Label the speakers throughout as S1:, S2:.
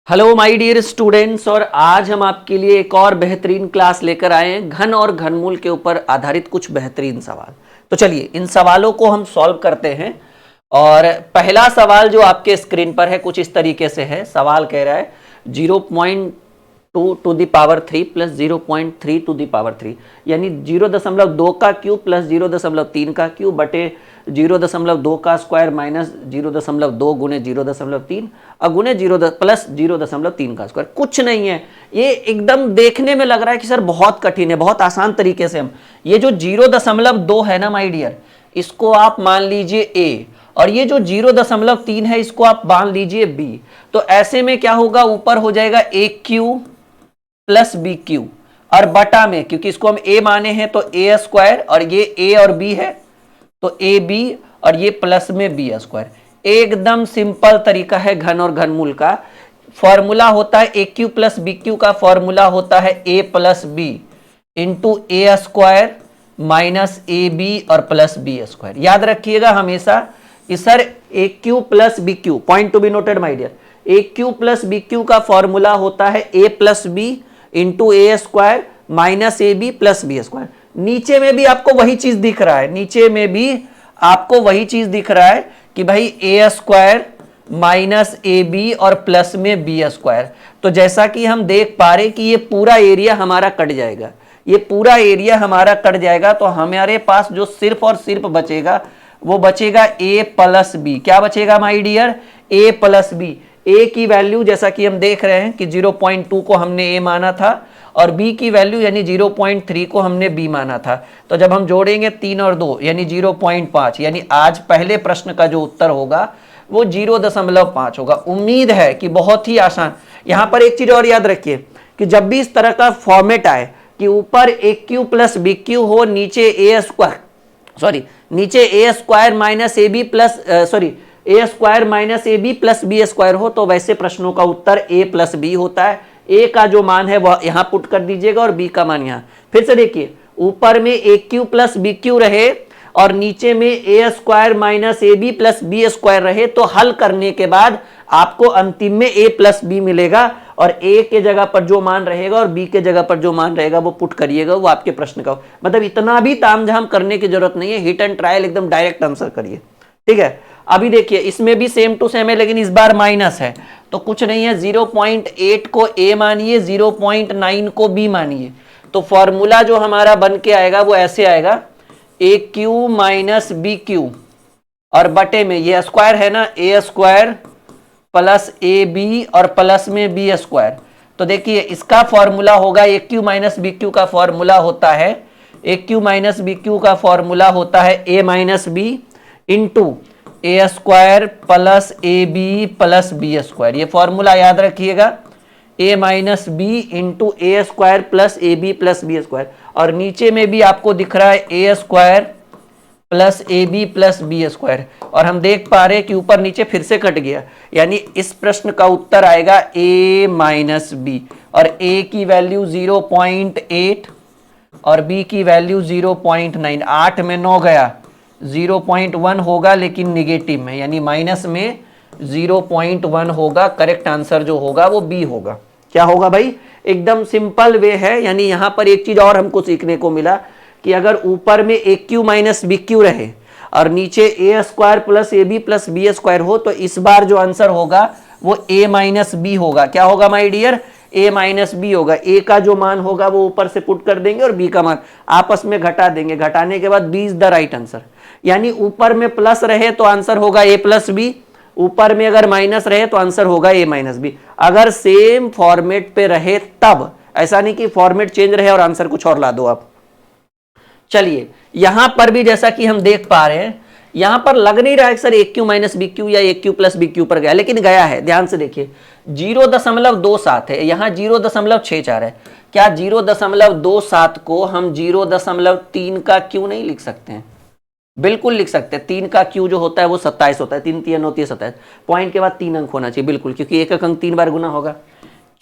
S1: Hello my dear students. और आज हम आपके लिए एक और बेहतरीन क्लास लेकर आए हैं घन और घनमूल के ऊपर आधारित कुछ बेहतरीन सवाल। तो चलिए इन सवालों को हम सॉल्व करते हैं। और पहला सवाल जो आपके स्क्रीन पर है कुछ इस तरीके से है। सवाल कह रहा है 0.2 to the power 3 plus 0.3 to the power 3 यानी 0.2 का क्यूब प्लस 0.3 का क्यूब बटे 0.2 का स्क्वायर माइनस 0.2 गुने 0.3 और गुने 0 प्लस 0.3 का स्क्वायर। कुछ नहीं है, ये एकदम देखने में लग रहा है कि सर बहुत कठिन है। बहुत आसान तरीके से हम ये जो 0.2 है ना माय डियर, इसको आप मान लीजिए ए, और ये जो 0.3 है इसको आप मान लीजिए बी। तो ऐसे में क्या होगा, ऊपर हो जाएगा ए क्यू प्लस बी क्यू और बटा में, क्योंकि इसको हम ए माने हैं तो ए स्क्वायर, और ये ए और बी है तो ए बी, और ये प्लस में बी स्क्वायर। एकदम सिंपल तरीका है घन और घनमूल का। फॉर्मूला होता है ए क्यू प्लस बी क्यू का फॉर्मूला होता है A plus B into A square minus A B और प्लस बी स्क्वायर। याद रखिएगा हमेशा कि sir A cube plus B cube, point to be noted my dear, A cube plus B cube का formula होता है A plus B into A square minus A B plus B square. नीचे में भी आपको वही चीज दिख रहा है, नीचे में भी आपको वही चीज दिख रहा है कि भाई ए स्क्वायर माइनस ए बी और प्लस में बी स्क्वायर। तो जैसा कि हम देख पा रहे कि ये पूरा एरिया हमारा कट जाएगा, ये पूरा एरिया हमारा कट जाएगा। तो हमारे पास जो सिर्फ और सिर्फ बचेगा वो बचेगा ए प्लस बी। क्या बचेगा my dear? A plus B. A की वैल्यू जैसा कि हम देख रहे हैं कि 0.2 को हमने ए माना था और बी की वैल्यू यानी 0.3 को हमने बी माना था। तो जब हम जोड़ेंगे 3 और 2 यानी 0.5, यानी आज पहले प्रश्न का जो उत्तर होगा वो 0.5 होगा। उम्मीद है कि बहुत ही आसान। यहां पर एक चीज और याद रखिए कि जब भी इस तरह का फॉर्मेट आए कि ऊपर A cube plus B cube हो, नीचे ए स्क्वायर नीचे ए square minus A B plus A square minus A B plus B square हो, तो वैसे प्रश्नों का उत्तर ए प्लस बी होता है। ए का जो मान है वह यहां पुट कर दीजिएगा और बी का मान यहां। फिर से देखिए, ऊपर में ए क्यू प्लस बी क्यू रहे और नीचे में ए square minus A B plus B square रहे, तो हल करने के बाद आपको अंतिम में ए प्लस बी मिलेगा और ए के जगह पर जो मान रहेगा और बी के जगह पर जो मान रहेगा वो पुट करिएगा, वो आपके प्रश्न का। मतलब इतना भी तामझाम करने की जरूरत नहीं है, हिट एंड ट्रायल एकदम डायरेक्ट आंसर करिए। ठीक है, अभी देखिए इसमें भी सेम टू सेम है लेकिन इस बार माइनस है, तो कुछ नहीं है। 0.8 को ए मानिए, 0.9 को बी मानिए। तो फॉर्मूला जो हमारा बन के आएगा वो ऐसे आएगा, a cube minus b cube और बटे में ये स्क्वायर है ना, a square plus a B और प्लस में बी स्क्वायर। तो देखिए इसका फॉर्मूला होगा, a cube minus b cube का फॉर्मूला होता है, ए क्यू माइनस बी क्यू का फॉर्मूला होता है a minus b into A square plus a B plus B square. ये फॉर्मूला याद रखिएगा, a minus b into A square plus a B plus B square. और नीचे में भी आपको दिख रहा है a square plus a B plus B square. और हम देख पा रहे हैं कि ऊपर नीचे फिर से कट गया, यानी इस प्रश्न का उत्तर आएगा ए माइनस बी। और ए की वैल्यू 0.8 और बी की वैल्यू 0.9। 8 में 9 गया, 0.1 होगा लेकिन निगेटिव में, यानी माइनस में 0.1 होगा। करेक्ट आंसर जो होगा वो बी होगा। क्या होगा भाई? एकदम सिंपल वे है। यानी यहां पर एक चीज और हमको सीखने को मिला कि अगर ऊपर में ए क्यू माइनस बी क्यू रहे और नीचे ए square plus a B plus B square हो, तो इस बार जो आंसर होगा वो ए माइनस बी होगा। क्या होगा my dear? A minus B होगा। ए का जो मान होगा वो ऊपर से पुट कर देंगे और बी का मान आपस में घटा देंगे, घटाने के बाद B is the right answer. यानी ऊपर में प्लस रहे तो आंसर होगा ए प्लस बी, ऊपर में अगर माइनस रहे तो आंसर होगा ए माइनस बी। अगर सेम फॉर्मेट पे रहे तब, ऐसा नहीं कि फॉर्मेट चेंज रहे और आंसर कुछ और ला दो आप। चलिए यहां पर भी जैसा कि हम देख पा रहे हैं, यहां पर लग नहीं रहा है sir A cube minus b Q या ए क्यू प्लस बी क्यू पर गया, लेकिन गया है। ध्यान से देखिए 0.27 है, यहां 0.64 है। क्या 0.27 को हम 0.3 का क्यू नहीं लिख सकते हैं? बिल्कुल लिख सकते हैं। 3 का क्यू जो होता है वो 27 होता है, 3 3 होती है 27। पॉइंट के बाद 3 अंक होना चाहिए, बिल्कुल, क्योंकि एक अंक 3 बार गुना होगा।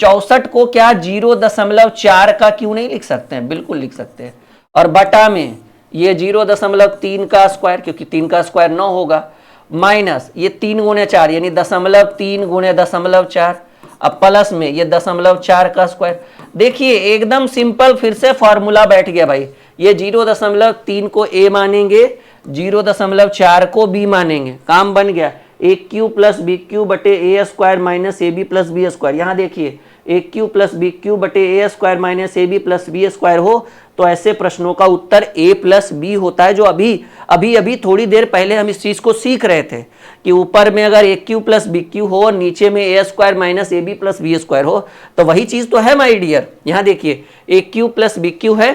S1: 64 को क्या 0.4 का क्यू नहीं लिख सकते हैं? बिल्कुल लिख सकते हैं। और बटा में ये 0.3 का स्क्वायर, क्योंकि 3 का स्क्वायर 9 होगा, माइनस ये 3 गुणे 4 यानी 0.3 गुणे 0.4 अब प्लस में ये 0.4 का स्क्वायर। देखिए एकदम सिंपल, फिर से फॉर्मूला बैठ गया भाई। ये 0.3 को ए मानेंगे, 0.4 को बी मानेंगे, काम बन गया। A cube plus B cube बटे a square minus A B plus B square. यहाँ देखिए a cube plus B cube बटे a square minus A B plus B square हो तो ऐसे प्रश्नों का उत्तर ए प्लस बी होता है। जो अभी थोड़ी देर पहले हम इस चीज को सीख रहे थे कि ऊपर में अगर a cube plus B cube हो और नीचे में ए square minus A B plus B square हो तो वही चीज तो है माय डियर। यहाँ देखिए a cube plus B cube है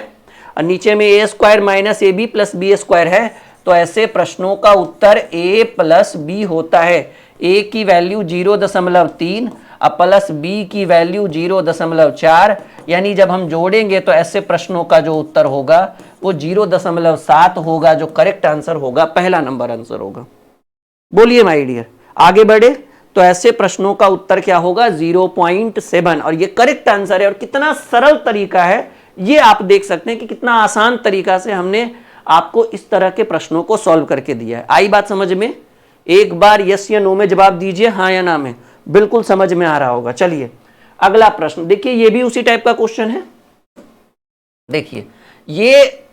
S1: और नीचे में ए square minus A B plus B square है, तो ऐसे प्रश्नों का उत्तर ए प्लस बी होता है। ए की वैल्यू 0.3 और प्लस बी की वैल्यू 0.4, यानी जब हम जोड़ेंगे तो ऐसे प्रश्नों का जो उत्तर होगा वो 0.7 होगा, जो करेक्ट आंसर होगा, पहला नंबर आंसर होगा। बोलिए माय डियर, आगे बढ़े तो ऐसे प्रश्नों का उत्तर क्या होगा 0.7, और ये करेक्ट आंसर है। और कितना सरल तरीका है ये आप देख सकते हैं कि कितना आसान तरीका से हमने आपको इस तरह के प्रश्नों को सॉल्व करके दिया है। आई बात समझ में? एक बार यस या नो में जवाब दीजिए, हाँ या ना में, बिल्कुल समझ में आ रहा होगा। चलिए अगला प्रश्न देखिए, ये भी उसी टाइप का क्वेश्चन है। देखिए ये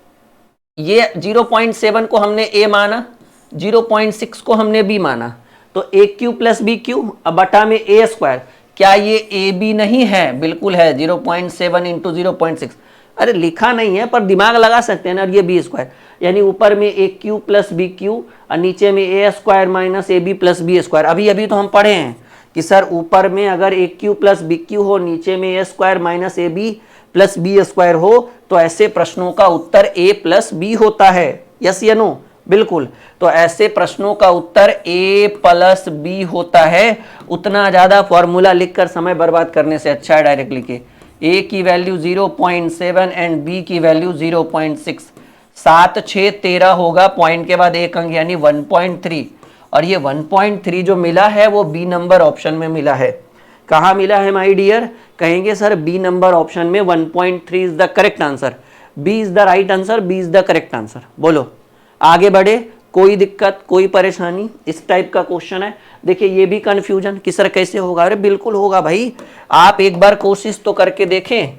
S1: 0.7 को हमने ए माना, 0.6 को हमने बी माना, तो a cube plus B Q अब बटा में ए स्क्वायर, क्या ये ए बी नहीं है? बिल्कुल है, 0.7 इंटू 0.6। अरे लिखा नहीं है पर दिमाग लगा सकते हैं ना। और ये बी स्क्वायर, यानी ऊपर में ए क्यू प्लस बी क्यू और नीचे में ए square minus A B plus B square. अभी तो हम पढ़े हैं कि सर ऊपर में अगर a cube plus B cube हो, नीचे में ए square minus A B plus B square हो तो ऐसे प्रश्नों का उत्तर ए प्लस बी होता है। यस या नो? बिल्कुल। तो ऐसे प्रश्नों का उत्तर ए प्लस बी होता है। उतना ज्यादा फॉर्मूला लिखकर समय बर्बाद करने से अच्छा है डायरेक्ट लिखिए ए की वैल्यू 0.7 एंड बी की वैल्यू 0.6। 7 6 13 होगा, पॉइंट के बाद एक अंक यानी 1.3, और ये 1.3 जो मिला है वो बी नंबर ऑप्शन में मिला है। कहाँ मिला है माय डियर? कहेंगे सर बी नंबर ऑप्शन में 1.3 is the correct answer. B is the right answer, B is the correct answer. बोलो आगे बढ़े, कोई दिक्कत कोई परेशानी? इस टाइप का क्वेश्चन है। देखिए ये भी कंफ्यूजन कि सर कैसे होगा? अरे बिल्कुल होगा भाई, आप एक बार कोशिश तो करके देखें,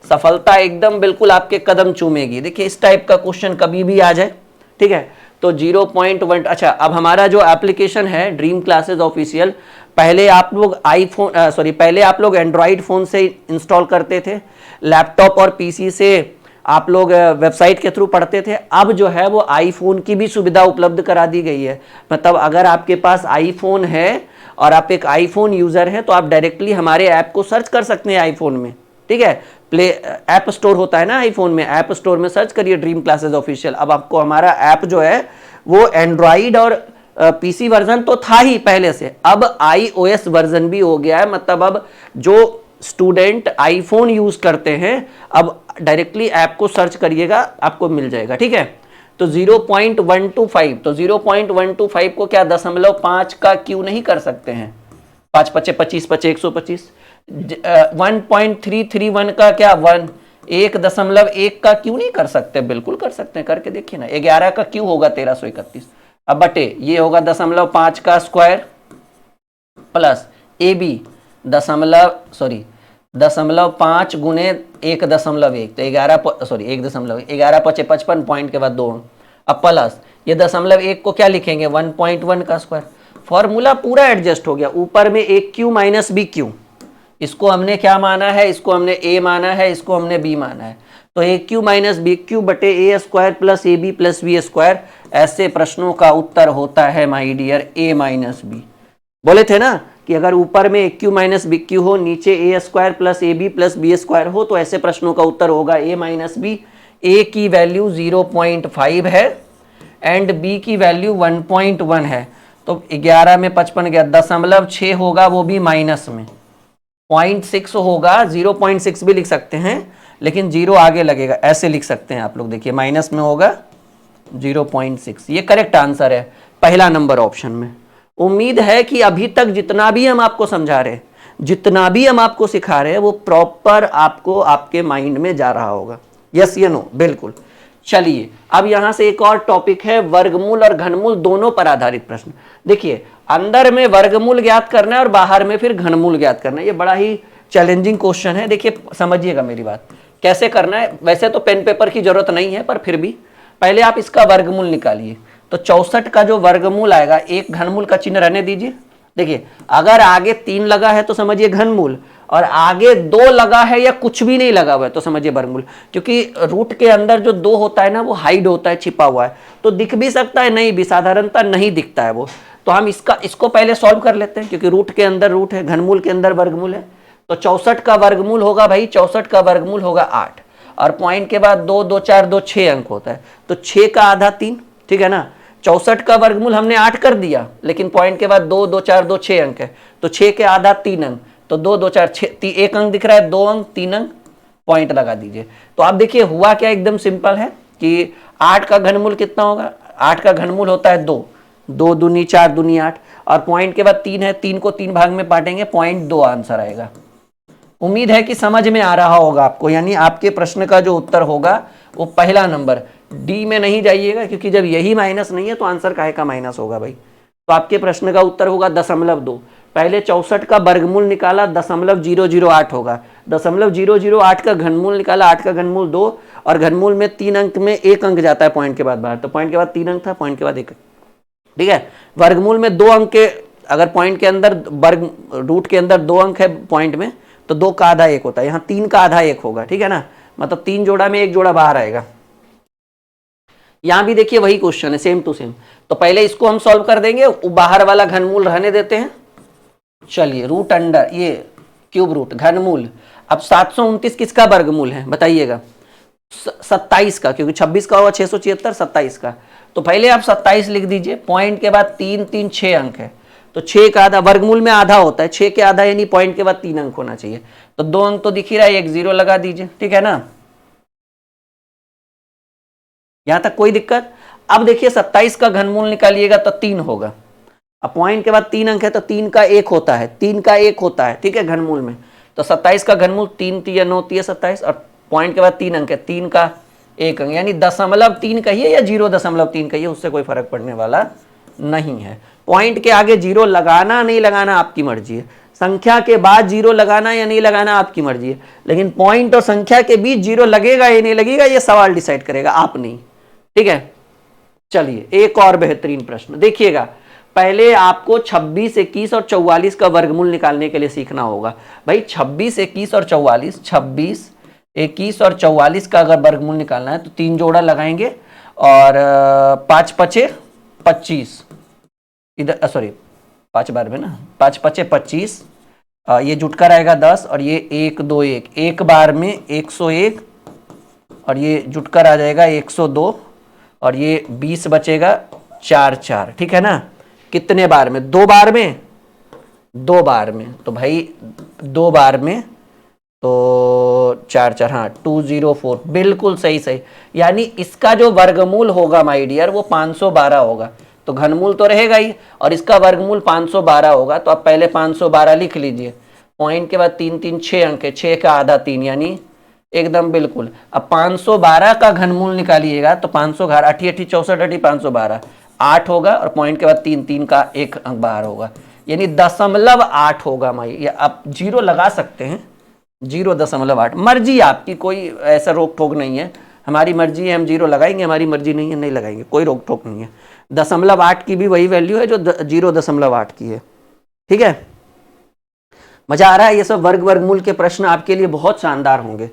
S1: सफलता एकदम बिल्कुल आपके कदम चूमेगी। देखिए इस टाइप का क्वेश्चन कभी भी आ जाए, ठीक है, तो 0.1। अच्छा, अब हमारा जो एप्लीकेशन है ड्रीम क्लासेस ऑफिशियल, पहले आप लोग एंड्रॉइड फोन से इंस्टॉल करते थे, लैपटॉप और पीसी से आप लोग वेबसाइट के थ्रू पढ़ते थे। अब जो है वो आईफोन की भी सुविधा उपलब्ध करा दी गई है। मतलब अगर आपके पास आईफोन है और आप एक आईफोन यूजर हैं तो आप डायरेक्टली हमारे ऐप को सर्च कर सकते हैं आईफोन में, ठीक है। प्ले ऐप स्टोर होता है ना आईफोन में, ऐप स्टोर में सर्च करिए ड्रीम क्लासेस ऑफिशियल। अब आपको हमारा ऐप जो है वो एंड्रॉइड और पीसी वर्जन तो था ही पहले से, अब iOS वर्जन भी हो गया है। मतलब अब जो स्टूडेंट आईफोन यूज करते हैं अब डायरेक्टली ऐप को सर्च करिएगा, आपको मिल जाएगा, ठीक है। तो 0.125, तो 0.125 को क्या 0.5 का क्यों नहीं कर सकते हैं? 5 पचे 25 पचे 125। 1.331 का क्या 1.1 का क्यों नहीं कर सकते? बिल्कुल कर सकते हैं, करके देखिए ना। 11 का क्यों होगा 1331। अब बटे ये होगा 0.5 का स्क्वायर प्लस ए बी 0.5 गुने 1.1, तो 11 पचे 55, पॉइंट के बाद 2। अब प्लस ये 0.1 को क्या लिखेंगे 1.1 का स्क्वायर। फॉर्मूला पूरा एडजस्ट हो गया। ऊपर में ए क्यू माइनस बी क्यू, इसको हमने क्या माना है? इसको हमने ए माना है, इसको हमने बी माना है। तो a cube minus b cube बटे a square plus a B plus B square. ऐसे प्रश्नों का उत्तर होता है my dear A minus b. बोले थे ना कि अगर ऊपर में ए क्यू माइनस बी क्यू हो, नीचे ए square plus a B plus B square हो तो ऐसे प्रश्नों का उत्तर होगा ए माइनस बी। ए की वैल्यू 0.5 है एंड बी की वैल्यू 1.1 है। तो 11 में 55 गया, 0.6 होगा वो भी माइनस में, 0.6 होगा। 0.6 भी लिख सकते हैं लेकिन 0 आगे लगेगा, ऐसे लिख सकते हैं आप लोग। देखिए माइनस में होगा 0.6। ये करेक्ट आंसर है पहला नंबर ऑप्शन में। उम्मीद है कि अभी तक जितना भी हम आपको समझा रहे हैं, जितना भी हम आपको सिखा रहे हैं वो प्रॉपर आपको आपके माइंड में जा रहा होगा। यस या नो? बिल्कुल। चलिए अब यहां से एक और टॉपिक है, वर्गमूल और घनमूल दोनों पर आधारित प्रश्न। देखिए अंदर में वर्गमूल ज्ञात करना है और बाहर में फिर घनमूल ज्ञात करना है। ये बड़ा ही चैलेंजिंग क्वेश्चन है। देखिए समझिएगा मेरी बात, कैसे करना है। वैसे तो पेन पेपर की जरूरत नहीं है, पर फिर भी पहले आप इसका वर्गमूल निकालिए। तो 64 का जो वर्गमूल आएगा, एक घनमूल का चिन्ह रहने दीजिए। देखिए अगर आगे 3 लगा है तो समझिए घनमूल, और आगे 2 लगा है या कुछ भी नहीं लगा हुआ है तो समझिए वर्गमूल। क्योंकि रूट के अंदर जो 2 होता है ना, वो हाइड होता है, छिपा हुआ है, तो दिख भी सकता है, नहीं भी, साधारणतः नहीं दिखता है वो। तो हम इसको पहले सॉल्व कर लेते हैं, क्योंकि रूट के अंदर रूट है, घनमूल के अंदर वर्गमूल है। तो 64 का वर्गमूल होगा भाई, 64 का वर्गमूल होगा 8, और पॉइंट के बाद 2 2 4 2 6 अंक होता है, तो 6 का आधा 3, ठीक है ना। 64 का वर्गमूल हमने 8 कर दिया, लेकिन पॉइंट के बाद 2 2 4 2 6 अंक है, तो 6 के आधा 3 अंक, तो 2 2 4 6, 1 अंक दिख रहा है, 2 अंक 3 अंक, पॉइंट लगा दीजिए। तो आप देखिए हुआ क्या, एकदम सिंपल है कि 8 का घनमूल कितना होगा, 8 का घनमूल होता है 2, 2 दूनी 4 दूनी 8, और पॉइंट के बाद 3 है, 3 को 3 भाग में बांटेंगे, पॉइंट 2 आंसर आएगा। उम्मीद है कि समझ में आ रहा होगा आपको, यानी आपके प्रश्न का जो उत्तर होगा वो पहला नंबर, डी में नहीं जाइएगा, क्योंकि जब यही माइनस नहीं है तो आंसर काहे का माइनस होगा भाई। तो आपके प्रश्न का उत्तर होगा 0.2। पहले 64 का वर्गमूल निकाला, 0.008 होगा, 0.008 का घनमूल निकाला, 8 का घनमूल 2, और घनमूल में 3 अंक में 1 अंक जाता है पॉइंट के बाद बाहर, तो पॉइंट के बाद 3 अंक था, पॉइंट के बाद 1, ठीक है। वर्गमूल में 2 अंक के, अगर पॉइंट के अंदर वर्ग रूट के अंदर 2 अंक है पॉइंट में, तो 2 का आधा 1 होता है, यहाँ 3 का आधा 1 होगा, ठीक है ना, मतलब 3 जोड़ा में 1 जोड़ा बाहर आएगा। यहां भी देखिए वही क्वेश्चन है, सेम टू सेम। तो पहले इसको हम सॉल्व कर देंगे, बाहर वाला घनमूल रहने देते हैं। चलिए रूट अंडर ये क्यूब रूट घनमूल। अब 729 किसका वर्गमूल है बताइएगा, 27 का, क्योंकि 26 का होगा 676, 27 का। तो पहले आप 27 लिख दीजिए, पॉइंट के बाद 3 3 6 अंक है, तो 6 का आधा, वर्गमूल में आधा होता है, 6 के आधा यानी पॉइंट के बाद 3 अंक होना चाहिए, तो 2 अंक तो दिख ही रहा है, 1 0 लगा दीजिए, ठीक है ना। यहां तक कोई दिक्कत। अब देखिए 27 का घनमूल निकालिएगा तो 3 होगा, अब पॉइंट के बाद 3 अंक है तो 3 का 1 होता है, 3 का 1 होता है, ठीक है, घनमूल में। तो 27 का घनमूल 3 3 9 3 27, और पॉइंट के बाद 3 अंक है, 3 का 1 अंक, यानी 0.3 कहिए या 0.3 कहिए, उससे कोई फर्क पड़ने वाला नहीं है। पॉइंट के आगे 0 लगाना नहीं लगाना आपकी मर्जी है, संख्या के बाद 0 लगाना या नहीं लगाना आपकी मर्जी है, लेकिन पॉइंट और संख्या के बीच 0 लगेगा या नहीं लगेगा ये सवाल डिसाइड करेगा, आप नहीं, ठीक है। चलिए एक और बेहतरीन प्रश्न देखिएगा। पहले आपको 26, 21 और 44 का वर्गमूल निकालने के लिए सीखना होगा भाई। 26, 21 और 44, 26, 21 और 44 का अगर वर्गमूल निकालना है तो 3 जोड़ा लगाएंगे, और 5 पचे 25, इधर सॉरी 5 बार में ना, 5 पचे 25, ये जुटका रहेगा 10, और ये 1 2 1, एक बार में 101, और ये जुटकर आ जाएगा 102, और ये 20 बचेगा 4 4, ठीक है ना। कितने बार में, 2 बार में, 2 बार में, तो भाई 2 बार में तो 4 4, हाँ 204, बिल्कुल सही सही। यानी इसका जो वर्गमूल होगा माय डियर वो 512 होगा, तो घनमूल तो रहेगा ही, और इसका वर्गमूल 512 होगा, तो आप पहले 512 लिख लीजिए। पॉइंट के बाद 3 3 6 अंक है, 6 का आधा 3, यानी एकदम बिल्कुल। अब 512 का घनमूल निकालिएगा तो 500 घर 8 8 64 8 512, 8 होगा, और पॉइंट के बाद 3 3 का 1 अंक बाहर होगा, यानी 0.8 होगा माई। या आप 0 लगा सकते हैं, 0.8, मर्जी आपकी, कोई ऐसा रोक टोक नहीं है। हमारी मर्जी है हम 0 लगाएंगे, हमारी मर्जी नहीं है नहीं लगाएंगे, कोई रोक टोक नहीं है। 0.8 की भी वही वैल्यू है जो 0.8 की है, ठीक है। मजा आ रहा है, ये सब वर्गमूल के प्रश्न आपके लिए बहुत शानदार होंगे,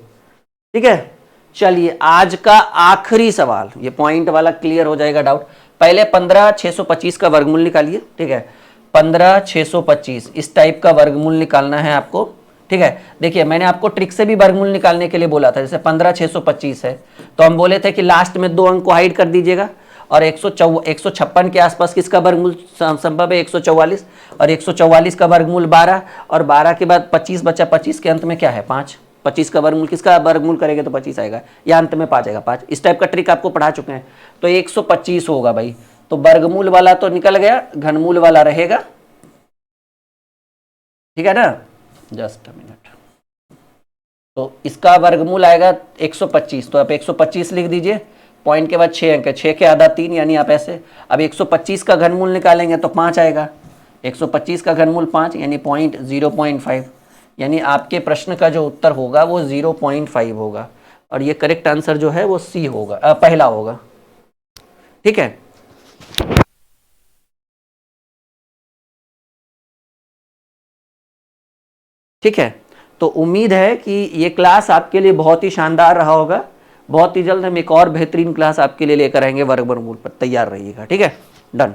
S1: ठीक है। चलिए आज का आखिरी सवाल, ये पॉइंट वाला क्लियर हो जाएगा डाउट। पहले 15,625 का वर्गमूल निकालिए, ठीक है। 15,625 इस टाइप का वर्गमूल निकालना है आपको, ठीक है। देखिए मैंने आपको ट्रिक से भी वर्गमूल निकालने के लिए बोला था, जैसे 15,625 है तो हम बोले थे कि लास्ट में 2 अंक को हाइड कर दीजिएगा, और 156 के आसपास किसका वर्गमूल संभव है, 144, और 144 का वर्गमूल 12, और 12 के बाद 25 बचा, 25 के अंत में क्या है 5, 25 का वर्गमूल किसका वर्गमूल करेंगे तो 25 आएगा, या अंत में 5 आएगा 5। इस टाइप का ट्रिक आपको पढ़ा चुके हैं, तो 125 होगा भाई। तो वर्गमूल वाला तो निकल गया, घनमूल वाला रहेगा, ठीक है ना। जस्ट अ मिनट, तो इसका वर्गमूल आएगा 125, तो आप 125 लिख दीजिए। पॉइंट के बाद 6 अंक है, 6 के आधा 3, यानी आप ऐसे। अब 125 का घनमूल निकालेंगे तो 5 आएगा, 125 का घनमूल 5 यानी पॉइंट 0.5, यानी आपके प्रश्न का जो उत्तर होगा वो 0.5 होगा, और ये करेक्ट आंसर जो है वो सी होगा, पहला होगा। ठीक है, ठीक है। तो उम्मीद है कि ये क्लास आपके लिए बहुत ही शानदार रहा होगा। बहुत ही जल्द हम एक और बेहतरीन क्लास आपके लिए लेकर आएंगे वर्ग वर्गमूल पर, तैयार रहिएगा। ठीक है, डन।